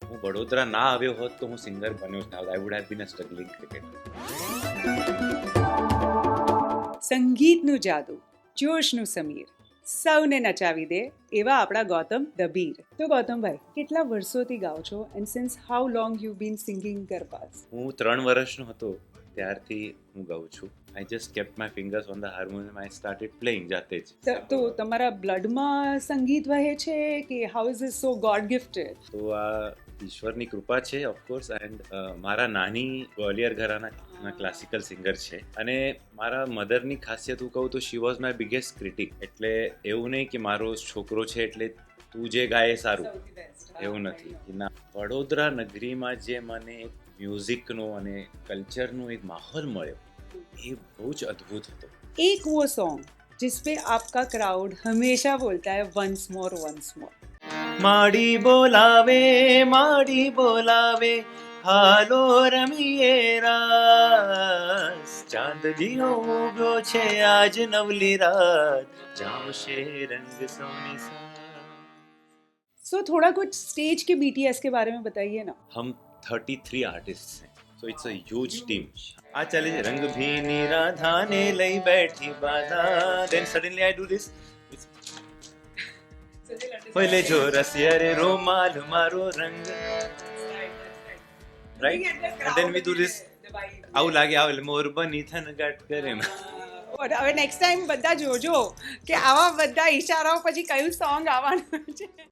હું વડોદરા ના આવ્યો હોત તો હું સિંગર બન્યો જ ના હોત. I would have been a struggling cricketer. સંગીતનું જાદુ, જોશનું સમીર, સૌને નચાવી દે એવા આપણા ગૌતમ દબીર. તો ગૌતમભાઈ, કેટલા વર્ષોથી ગાઓ છો and since how long you been singing ગરબાસ? હું 3 વર્ષનો હતો ત્યારથી હું ગાઉં છું. I just kept my fingers on the harmonium. I started playing જાતે જ. તો તમારા બ્લડમાં સંગીત વહે છે કે how is it so god gifted? તો આ ઈશ્વરની કૃપા છે ઓફકોર્સ. એન્ડ મારા નાની ગ્વાલિયર ઘરાના ક્લાસિકલ સિંગર છે અને મારા મધરની ખાસિયત હું કહું તો she was my biggest critic. એટલે એવું નહીં કે મારો છોકરો છે એટલે તું જે ગાય એ સારું, એવું નથી. ના, વડોદરા નગરીમાં જે મને એક મ્યુઝિકનો અને કલ્ચરનો એક માહોલ મળ્યો એ બહુ જ અદ્ભુત હતો. एक वो सॉन्ग जिस पे आपका क्राउड हमेशा बोलता है वंस मोर वंस मोर. માડી બોલાવે હાલો રમીએ રાસ, ચાંદ જીઓ ઉગ્યો છે આજ નવલી રાત, જામશે રંગ સોની સા. सो थोड़ा कुछ स्टेज के BTS के बारे में बताइए ना. हम 33 आर्टिस्ट हैं, so it's a huge team. આ ચાલે છે રંગ ભીની રાધાને લઈ બેઠી બાધા, then suddenly I do this. હોય લેજો રસિયા રે રોમાલ મારો રંગ, right? And then we do this. આવું લાગે આવે મોર બની થનગાટ કરે. હવે નેક્સ્ટ ટાઈમ બધા જોજો કે આવા બધા ઈશારાઓ પછી કયું સોંગ આવવાનું છે.